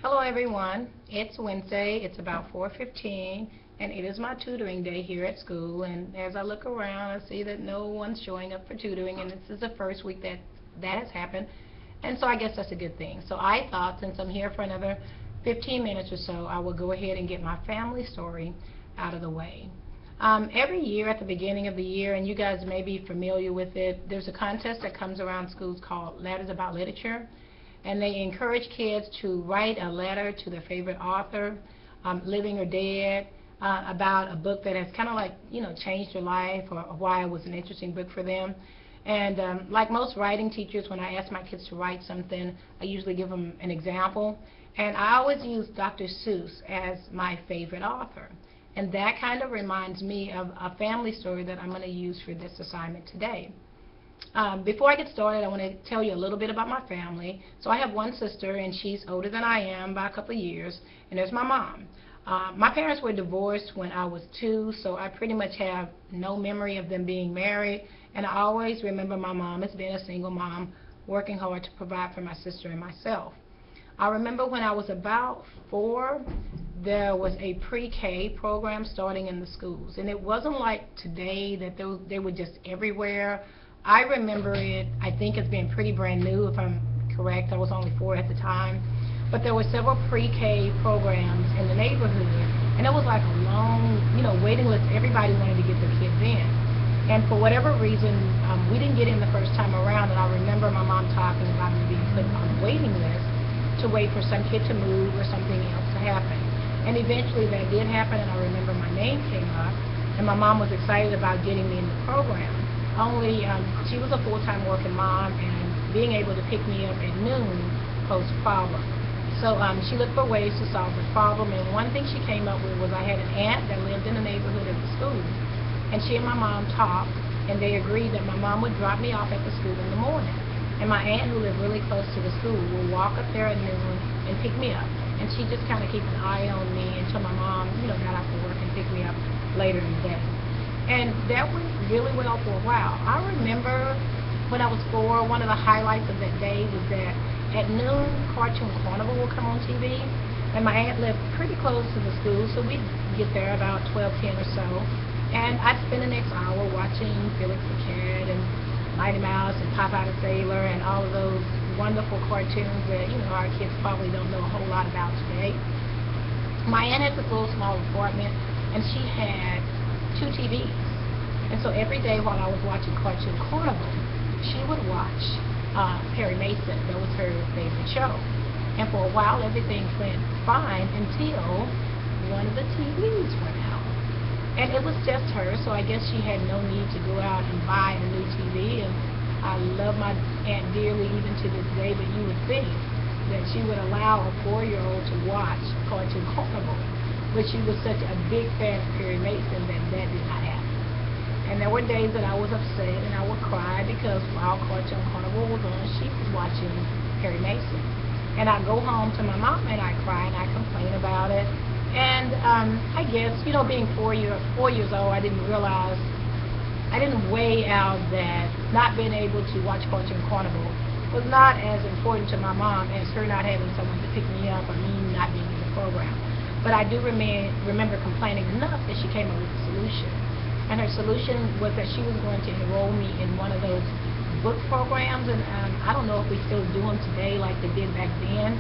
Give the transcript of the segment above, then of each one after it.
Hello everyone. It's Wednesday. It's about 4:15 and it is my tutoring day here at school, and as I look around I see that no one's showing up for tutoring, and this is the first week that has happened, and so I guess that's a good thing. So I thought, since I'm here for another 15 minutes or so, I will go ahead and get my family story out of the way. Every year at the beginning of the year, and you guys may be familiar with it, there's a contest that comes around schools called Letters About Literature, and they encourage kids to write a letter to their favorite author, living or dead, about a book that has kind of like, changed their life, or why it was an interesting book for them. And like most writing teachers, when I ask my kids to write something, I usually give them an example. And I always use Dr. Seuss as my favorite author. And that kind of reminds me of a family story that I'm going to use for this assignment today. Before I get started, I want to tell you a little bit about my family. So I have one sister, and she's older than I am by a couple of years, and there's my mom. My parents were divorced when I was 2, so I pretty much have no memory of them being married, and I always remember my mom as being a single mom, working hard to provide for my sister and myself. I remember when I was about 4, there was a pre-K program starting in the schools, and it wasn't like today that they were just everywhere. I remember it, I think, as being pretty brand new, if I'm correct. I was only 4 at the time. But there were several pre-K programs in the neighborhood, and it was like a long, waiting list. Everybody wanted to get their kids in. And for whatever reason, we didn't get in the first time around, and I remember my mom talking about me being put on a waiting list to wait for some kid to move or something else to happen. And eventually that did happen, and I remember my name came up, and my mom was excited about getting me in the program. Only she was a full-time working mom, and being able to pick me up at noon posed a problem. So she looked for ways to solve the problem, and one thing she came up with was I had an aunt that lived in the neighborhood of the school, and she and my mom talked, and they agreed that my mom would drop me off at the school in the morning, and my aunt, who lived really close to the school, would walk up there at noon and pick me up, and she just kind of keep an eye on me until my mom, got out for work and picked me up later in the day. And that went really well for a while. I remember when I was 4, one of the highlights of that day was that at noon, Cartoon Carnival would come on TV, and my aunt lived pretty close to the school, so we'd get there about 12:10 or so, and I'd spend the next hour watching Felix the Cat and Mighty Mouse and Popeye the Sailor and all of those wonderful cartoons that, our kids probably don't know a whole lot about today. My aunt had this little small apartment, and she had 2 TVs. And so every day while I was watching Cartoon Carnival, she would watch Perry Mason. That was her favorite show. And for a while everything went fine until one of the TVs went out. And it was just her, so I guess she had no need to go out and buy a new TV. And I love my aunt dearly even to this day, but you would think that she would allow a 4-year-old to watch Cartoon Carnival. But she was such a big fan of Perry Mason that did not happen. And there were days that I was upset and I would cry because while Cartoon Carnival was on, she was watching Perry Mason. And I'd go home to my mom and I'd cry and I'd complain about it. And I guess, being 4 years old, I didn't weigh out that not being able to watch Cartoon Carnival was not as important to my mom as her not having someone to pick me up or me not being in the program. But I do remember complaining enough that she came up with a solution. And her solution was that she was going to enroll me in one of those book programs, and I don't know if we still do them today like they did back then,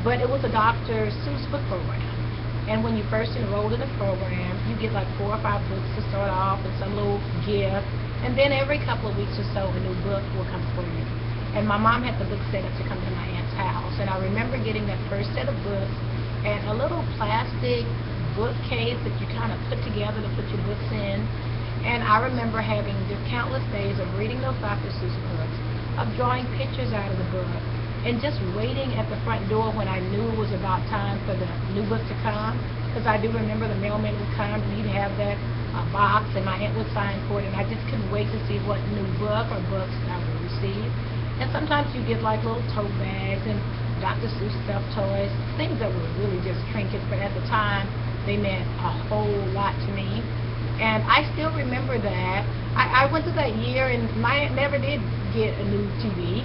but it was a Dr. Seuss book program. And when you first enrolled in the program, you get like 4 or 5 books to start off and some little gift, and then every couple of weeks or so a new book will come for you. And my mom had the book set up to come to my aunt's house, and I remember getting that first set of books and a little plastic bookcase that you kind of put together to put your books in. And I remember having just countless days of reading those Dr. Seuss books, of drawing pictures out of the book, and just waiting at the front door when I knew it was about time for the new book to come. Because I do remember the mailman would come and he'd have that box, and my aunt would sign for it, and I just couldn't wait to see what new book or books I would receive. And sometimes you get like little tote bags and Dr. Seuss stuffed toys, things that were really just trinkets, but at the time they meant a whole lot to me. And I still remember that. I went through that year, and my aunt never did get a new TV,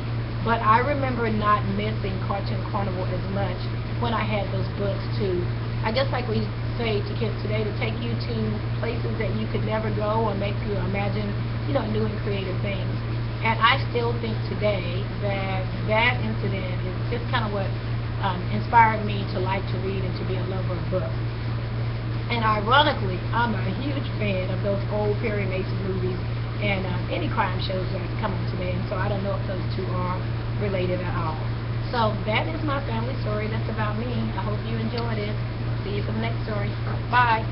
But I remember not missing Cartoon Carnival as much when I had those books too. I guess like we say to kids today, to take you to places that you could never go or make you imagine, new and creative things. And I still think today that that incident is just kind of what inspired me to like to read and to be a lover of books. And ironically, I'm a huge fan of those old Perry Mason movies and any crime shows that come on today. And so I don't know if those two are related at all. So that is my family story. That's about me. I hope you enjoyed it. See you for the next story. Bye.